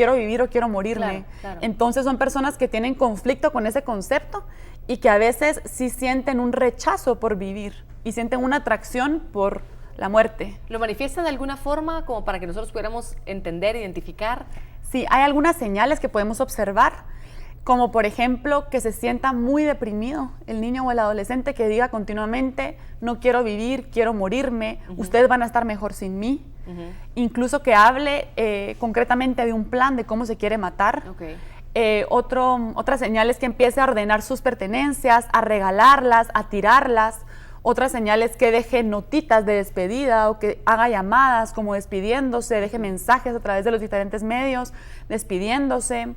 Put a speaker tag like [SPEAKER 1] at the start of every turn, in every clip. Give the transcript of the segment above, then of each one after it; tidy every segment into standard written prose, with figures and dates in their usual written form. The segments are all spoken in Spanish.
[SPEAKER 1] quiero vivir o quiero morirme.
[SPEAKER 2] Claro.
[SPEAKER 1] Entonces son personas que tienen conflicto con ese concepto y que a veces sí sienten un rechazo por vivir y sienten una atracción por la muerte.
[SPEAKER 2] ¿Lo manifiestan de alguna forma como para que nosotros pudiéramos entender, identificar?
[SPEAKER 1] Sí, hay algunas señales que podemos observar, como por ejemplo que se sienta muy deprimido el niño o el adolescente, que diga continuamente, no quiero vivir, quiero morirme, ustedes van a estar mejor sin mí. Incluso que hable concretamente de un plan de cómo se quiere matar. Otra señal es que empiece a ordenar sus pertenencias, a regalarlas, a tirarlas. Otra señal es que deje notitas de despedida o que haga llamadas como despidiéndose, deje mensajes a través de los diferentes medios, despidiéndose.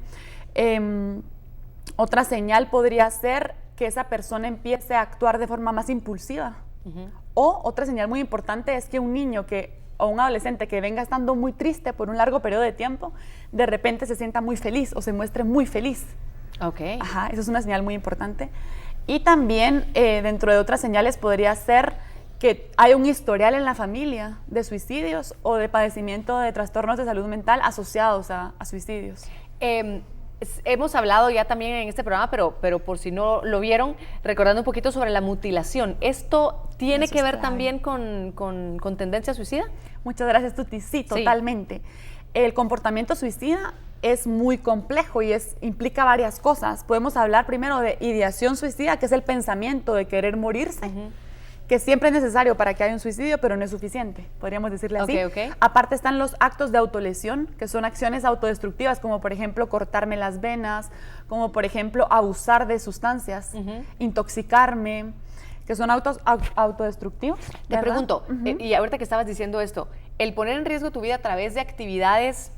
[SPEAKER 1] Otra señal podría ser que esa persona empiece a actuar de forma más impulsiva. O otra señal muy importante es que un niño o un adolescente que venga estando muy triste por un largo periodo de tiempo, de repente se sienta muy feliz o se muestre muy feliz. Ajá, eso es una señal muy importante. Y también dentro de otras señales podría ser que hay un historial en la familia de suicidios o de padecimiento de trastornos de salud mental asociados a suicidios.
[SPEAKER 2] Hemos hablado ya también en este programa, pero por si no lo vieron, recordando un poquito sobre la mutilación. ¿Esto tiene que ver también con tendencia suicida?
[SPEAKER 1] Muchas gracias, Tuti. Sí, totalmente. El comportamiento suicida es muy complejo y implica varias cosas. Podemos hablar primero de ideación suicida, que es el pensamiento de querer morirse, que siempre es necesario para que haya un suicidio, pero no es suficiente, podríamos decirle así. Aparte están los actos de autolesión, que son acciones autodestructivas, como por ejemplo cortarme las venas, como por ejemplo abusar de sustancias, intoxicarme, que son autodestructivos.
[SPEAKER 2] Te pregunto, y ahorita que estabas diciendo esto, el poner en riesgo tu vida a través de actividades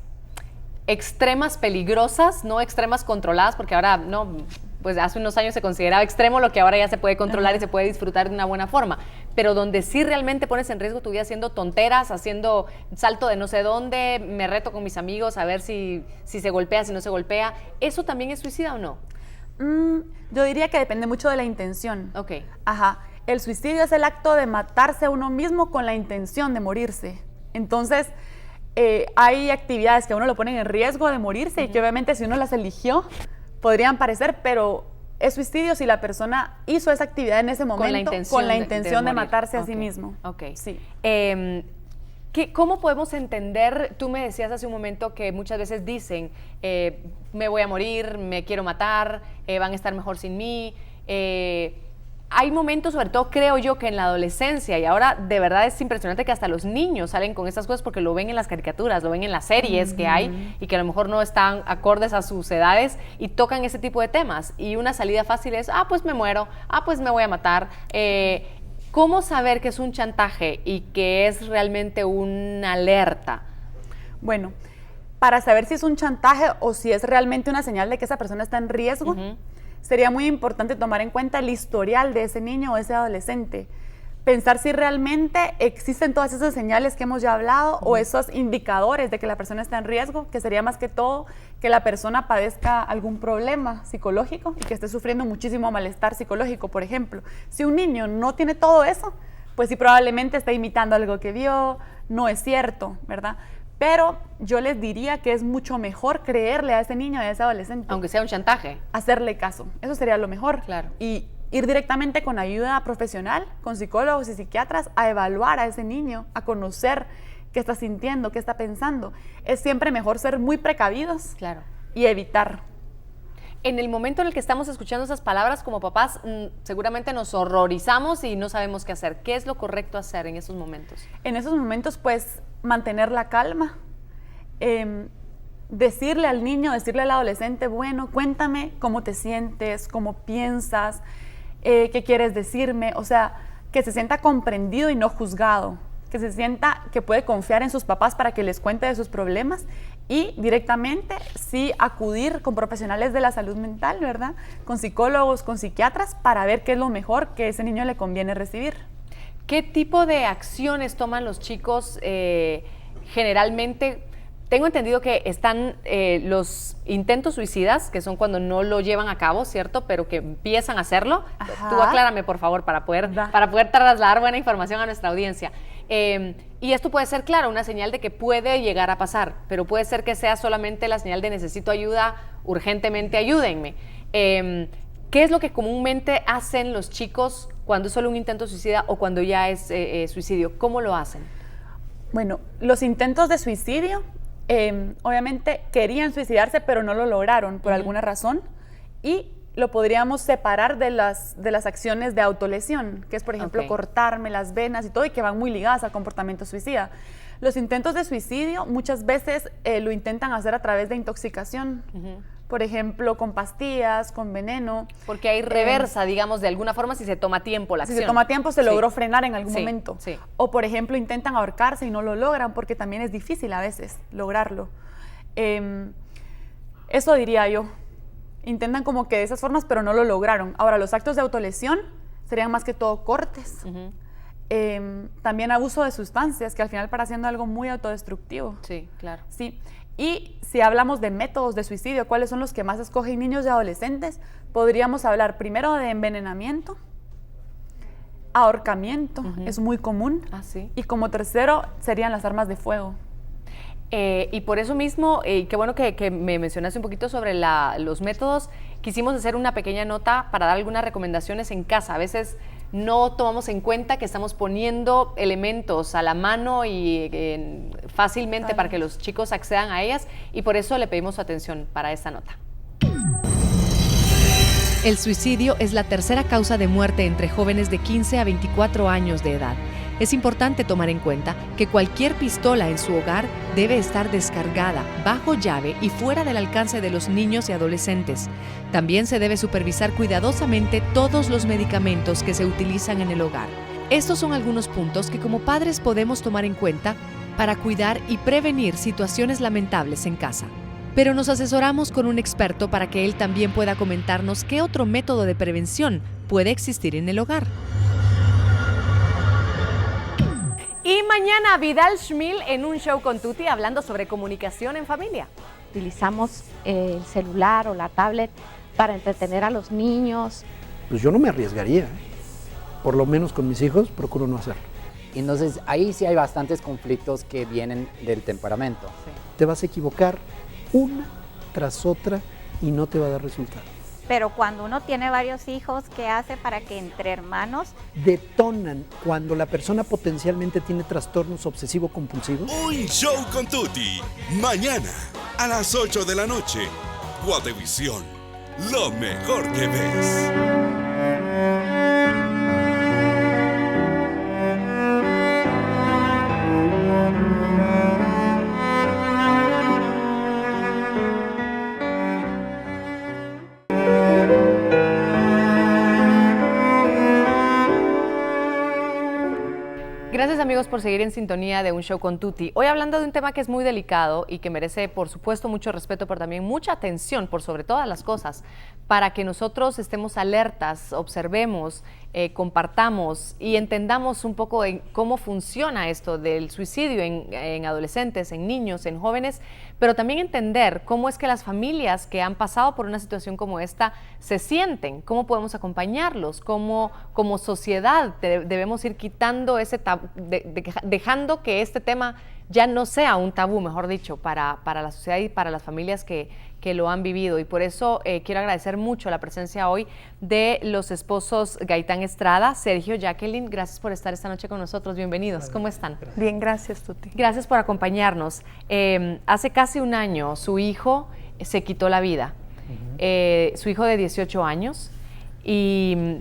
[SPEAKER 2] extremas, peligrosas, no extremas controladas, porque ahora no, pues hace unos años se consideraba extremo lo que ahora ya se puede controlar y se puede disfrutar de una buena forma, pero donde sí realmente pones en riesgo tu vida haciendo tonteras, haciendo salto de no sé dónde, me reto con mis amigos a ver si se golpea, si no se golpea, ¿eso también es suicida o no?
[SPEAKER 1] Yo diría que depende mucho de la intención. Ajá. El suicidio es el acto de matarse a uno mismo con la intención de morirse. Entonces, hay actividades que a uno lo ponen en riesgo de morirse y que obviamente si uno las eligió, podrían parecer, pero es suicidio si la persona hizo esa actividad en ese momento con la intención de matarse a sí mismo. Sí.
[SPEAKER 2] ¿Cómo podemos entender? Tú me decías hace un momento que muchas veces dicen, me voy a morir, me quiero matar, van a estar mejor sin mí. Hay momentos, sobre todo creo yo, que en la adolescencia, y ahora de verdad es impresionante que hasta los niños salen con estas cosas porque lo ven en las caricaturas, lo ven en las series que hay y que a lo mejor no están acordes a sus edades y tocan ese tipo de temas. Y una salida fácil es, pues me muero, pues me voy a matar. ¿Cómo saber que es un chantaje y que es realmente una alerta?
[SPEAKER 1] Bueno, para saber si es un chantaje o si es realmente una señal de que esa persona está en riesgo, sería muy importante tomar en cuenta el historial de ese niño o ese adolescente. Pensar si realmente existen todas esas señales que hemos ya hablado o esos indicadores de que la persona está en riesgo, que sería más que todo que la persona padezca algún problema psicológico y que esté sufriendo muchísimo malestar psicológico, por ejemplo. Si un niño no tiene todo eso, pues sí probablemente está imitando algo que vio, no es cierto, ¿verdad? Pero yo les diría que es mucho mejor creerle a ese niño y a ese adolescente.
[SPEAKER 2] Aunque sea un chantaje.
[SPEAKER 1] Hacerle caso. Eso sería lo mejor.
[SPEAKER 2] Claro.
[SPEAKER 1] Y ir directamente con ayuda profesional, con psicólogos y psiquiatras, a evaluar a ese niño, a conocer qué está sintiendo, qué está pensando. Es siempre mejor ser muy precavidos y evitar.
[SPEAKER 2] En el momento en el que estamos escuchando esas palabras como papás, seguramente nos horrorizamos y no sabemos qué hacer. ¿Qué es lo correcto hacer en esos momentos?
[SPEAKER 1] En esos momentos, pues, mantener la calma. Decirle al niño, decirle al adolescente, bueno, cuéntame cómo te sientes, cómo piensas, qué quieres decirme. O sea, que se sienta comprendido y no juzgado. Que se sienta que puede confiar en sus papás para que les cuente de sus problemas y directamente sí acudir con profesionales de la salud mental, ¿verdad? Con psicólogos, con psiquiatras, para ver qué es lo mejor que a ese niño le conviene recibir.
[SPEAKER 2] ¿Qué tipo de acciones toman los chicos generalmente? Tengo entendido que están los intentos suicidas, que son cuando no lo llevan a cabo, ¿cierto? Pero que empiezan a hacerlo. Tú aclárame, por favor, para poder trasladar buena información a nuestra audiencia. Y esto puede ser, claro, una señal de que puede llegar a pasar, pero puede ser que sea solamente la señal de necesito ayuda, urgentemente ayúdenme. ¿Qué es lo que comúnmente hacen los chicos cuando es solo un intento suicida o cuando ya es suicidio? ¿Cómo lo hacen?
[SPEAKER 1] Bueno, los intentos de suicidio, obviamente querían suicidarse, pero no lo lograron por alguna razón, y lo podríamos separar de las acciones de autolesión, que es, por ejemplo, cortarme las venas y todo, y que van muy ligadas al comportamiento suicida. Los intentos de suicidio muchas veces lo intentan hacer a través de intoxicación, por ejemplo, con pastillas, con veneno.
[SPEAKER 2] Porque hay reversa, digamos, de alguna forma, si se toma tiempo la acción.
[SPEAKER 1] Si se toma tiempo, se logró frenar en algún momento.
[SPEAKER 2] Sí.
[SPEAKER 1] O, por ejemplo, intentan ahorcarse y no lo logran, porque también es difícil a veces lograrlo. Eso diría yo. Intentan como que de esas formas, pero no lo lograron. Ahora, los actos de autolesión serían más que todo cortes. También abuso de sustancias, que al final para siendo algo muy autodestructivo.
[SPEAKER 2] Sí, claro.
[SPEAKER 1] Sí. Y si hablamos de métodos de suicidio, ¿cuáles son los que más escogen niños y adolescentes? Podríamos hablar primero de envenenamiento, ahorcamiento, es muy común.
[SPEAKER 2] ¿Sí?
[SPEAKER 1] Y como tercero serían las armas de fuego.
[SPEAKER 2] Y por eso mismo, qué bueno que me mencionaste un poquito sobre los métodos. Quisimos hacer una pequeña nota para dar algunas recomendaciones en casa. A veces no tomamos en cuenta que estamos poniendo elementos a la mano y fácilmente para que los chicos accedan a ellas, y por eso le pedimos su atención para esta nota.
[SPEAKER 3] El suicidio es la tercera causa de muerte entre jóvenes de 15 a 24 años de edad. Es importante tomar en cuenta que cualquier pistola en su hogar debe estar descargada, bajo llave y fuera del alcance de los niños y adolescentes. También se debe supervisar cuidadosamente todos los medicamentos que se utilizan en el hogar. Estos son algunos puntos que como padres podemos tomar en cuenta para cuidar y prevenir situaciones lamentables en casa. Pero nos asesoramos con un experto para que él también pueda comentarnos qué otro método de prevención puede existir en el hogar.
[SPEAKER 2] Y mañana Vidal Schmil en un show con Tuti hablando sobre comunicación en familia.
[SPEAKER 4] Utilizamos el celular o la tablet para entretener a los niños.
[SPEAKER 5] Pues yo no me arriesgaría, por lo menos con mis hijos procuro no hacerlo.
[SPEAKER 6] Entonces ahí sí hay bastantes conflictos que vienen del temperamento.
[SPEAKER 5] Te vas a equivocar una tras otra y no te va a dar resultado.
[SPEAKER 7] Pero cuando uno tiene varios hijos, ¿qué hace para que entre hermanos?
[SPEAKER 5] Detonan cuando la persona potencialmente tiene trastornos obsesivo-compulsivos.
[SPEAKER 8] Un show con Tuti, mañana a las 8 de la noche. Guatevisión, lo mejor que ves.
[SPEAKER 2] Gracias, amigos, por seguir en sintonía de Un Show con Tuti. Hoy hablando de un tema que es muy delicado y que merece, por supuesto, mucho respeto, pero también mucha atención por sobre todas las cosas, para que nosotros estemos alertas, observemos, compartamos y entendamos un poco en cómo funciona esto del suicidio en adolescentes, en niños, en jóvenes, pero también entender cómo es que las familias que han pasado por una situación como esta se sienten, cómo podemos acompañarlos, cómo como sociedad debemos ir quitando ese tabú, dejando que este tema ya no sea un tabú, mejor dicho, para la sociedad y para las familias que lo han vivido. Y por eso quiero agradecer mucho la presencia hoy de los esposos Gaitán Estrada, Sergio, Jacqueline. Gracias por estar esta noche con nosotros. Bienvenidos. ¿Cómo están?
[SPEAKER 1] Bien, gracias, Tuti.
[SPEAKER 2] Gracias por acompañarnos. Hace casi un año su hijo se quitó la vida, su hijo de 18 años. Y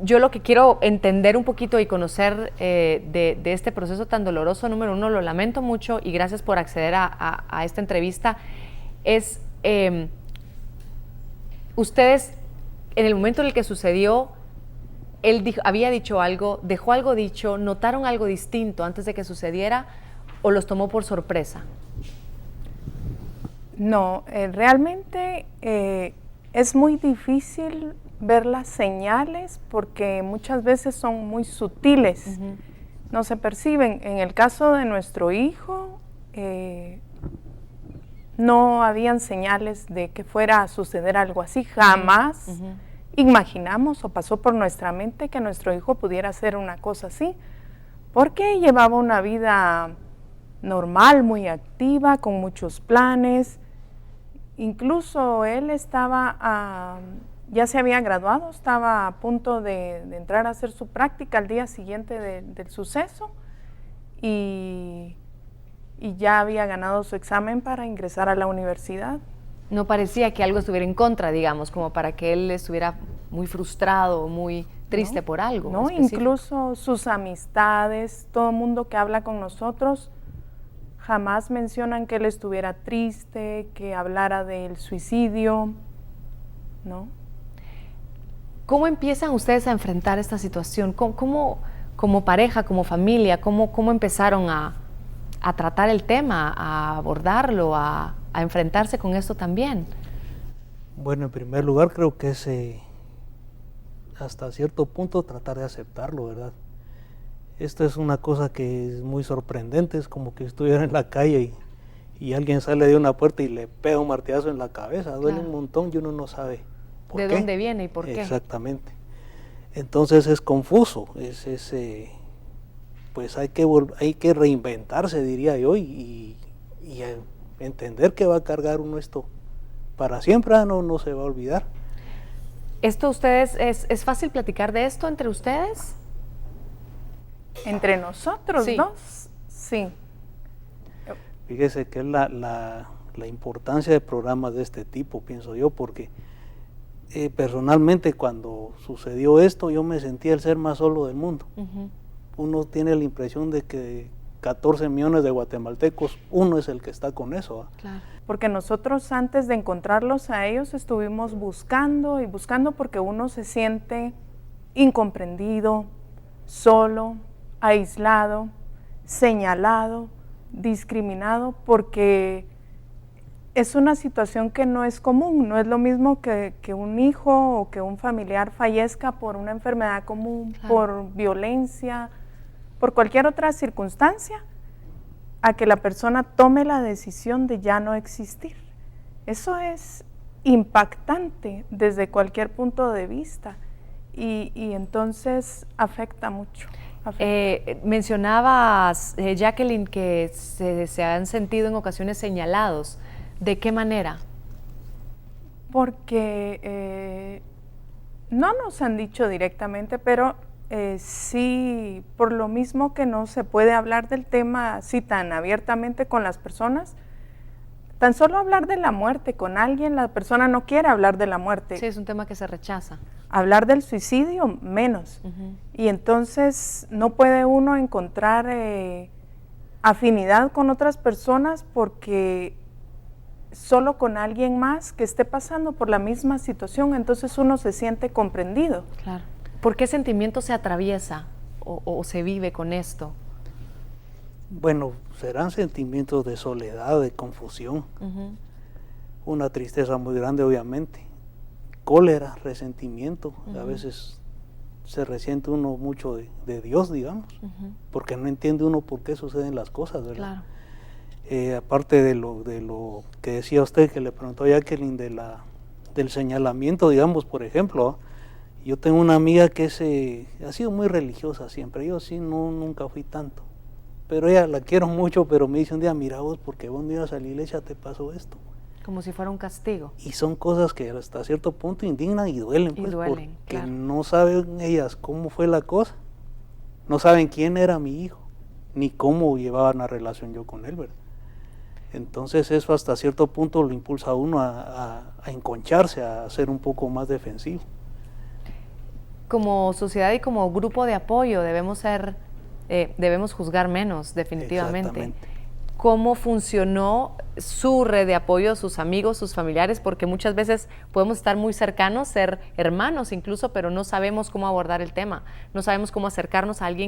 [SPEAKER 2] yo lo que quiero entender un poquito y conocer de este proceso tan doloroso, número uno, lo lamento mucho y gracias por acceder a esta entrevista, es ustedes, en el momento en el que sucedió, él había dicho algo, dejó algo dicho, notaron algo distinto antes de que sucediera o los tomó por sorpresa.
[SPEAKER 9] No, realmente es muy difícil ver las señales porque muchas veces son muy sutiles, no se perciben. En el caso de nuestro hijo, no habían señales de que fuera a suceder algo así, jamás imaginamos o pasó por nuestra mente que nuestro hijo pudiera hacer una cosa así, porque llevaba una vida normal, muy activa, con muchos planes. Incluso él estaba, ya se había graduado, estaba a punto de entrar a hacer su práctica al día siguiente del suceso y ya había ganado su examen para ingresar a la universidad.
[SPEAKER 2] No parecía que algo estuviera en contra, digamos, como para que él estuviera muy frustrado, muy triste por algo.
[SPEAKER 9] No, incluso sus amistades, todo el mundo que habla con nosotros, jamás mencionan que él estuviera triste, que hablara del suicidio, ¿no?
[SPEAKER 2] ¿Cómo empiezan ustedes a enfrentar esta situación? ¿Cómo como pareja, como familia, cómo empezaron a tratar el tema, a abordarlo, a enfrentarse con esto también?
[SPEAKER 10] Bueno, en primer lugar creo que es hasta cierto punto tratar de aceptarlo, ¿verdad? Esto es una cosa que es muy sorprendente, es como que estuviera en la calle y alguien sale de una puerta y le pega un martillazo en la cabeza, duele un montón y uno no sabe por qué.
[SPEAKER 2] ¿De dónde viene y por qué?
[SPEAKER 10] Exactamente. Entonces es confuso, pues hay que reinventarse, diría yo, y entender que va a cargar uno esto para siempre, no se va a olvidar.
[SPEAKER 2] ¿Esto ustedes, es fácil platicar de esto entre ustedes?
[SPEAKER 9] Entre nosotros dos, sí.
[SPEAKER 10] Fíjese que es la importancia de programas de este tipo, pienso yo, porque personalmente cuando sucedió esto yo me sentía el ser más solo del mundo. Uno tiene la impresión de que 14 millones de guatemaltecos, uno es el que está con eso.
[SPEAKER 9] Claro. Porque nosotros antes de encontrarlos a ellos estuvimos buscando y buscando porque uno se siente incomprendido, solo, aislado, señalado, discriminado, porque es una situación que no es común, no es lo mismo que un hijo o que un familiar fallezca por una enfermedad común, claro, por violencia, por cualquier otra circunstancia, a que la persona tome la decisión de ya no existir. Eso es impactante desde cualquier punto de vista y entonces afecta mucho.
[SPEAKER 2] Mencionabas, Jacqueline, que se han sentido en ocasiones señalados. ¿De qué manera?
[SPEAKER 9] Porque no nos han dicho directamente, pero sí, por lo mismo que no se puede hablar del tema así tan abiertamente con las personas, tan solo hablar de la muerte con alguien, la persona no quiere hablar de la muerte.
[SPEAKER 2] Sí, es un tema que se rechaza.
[SPEAKER 9] Hablar del suicidio, menos. Y entonces no puede uno encontrar afinidad con otras personas porque solo con alguien más que esté pasando por la misma situación, entonces uno se siente comprendido.
[SPEAKER 2] Claro. ¿Por qué sentimiento se atraviesa o se vive con esto?
[SPEAKER 10] Bueno, serán sentimientos de soledad, de confusión, una tristeza muy grande obviamente, cólera, resentimiento, a veces se resiente uno mucho de Dios, digamos, porque no entiende uno por qué suceden las cosas, ¿verdad? Claro. Aparte de lo que decía usted, que le preguntó a Jacqueline del señalamiento, digamos, por ejemplo, yo tengo una amiga que ha sido muy religiosa siempre, yo sí nunca fui tanto, pero ella la quiero mucho, pero me dice un día, mira vos, porque vos no ibas a la iglesia te pasó esto.
[SPEAKER 2] Como si fuera un castigo.
[SPEAKER 10] Y son cosas que hasta cierto punto indignan y duelen, pues, porque
[SPEAKER 2] claro,
[SPEAKER 10] no saben ellas cómo fue la cosa, no saben quién era mi hijo, ni cómo llevaba una relación yo con él, ¿verdad? Entonces eso hasta cierto punto lo impulsa a uno a enconcharse, a ser un poco más defensivo.
[SPEAKER 2] Como sociedad y como grupo de apoyo debemos juzgar menos, definitivamente. ¿Cómo funcionó su red de apoyo, sus amigos, sus familiares? Porque muchas veces podemos estar muy cercanos, ser hermanos incluso, pero no sabemos cómo abordar el tema, no sabemos cómo acercarnos a alguien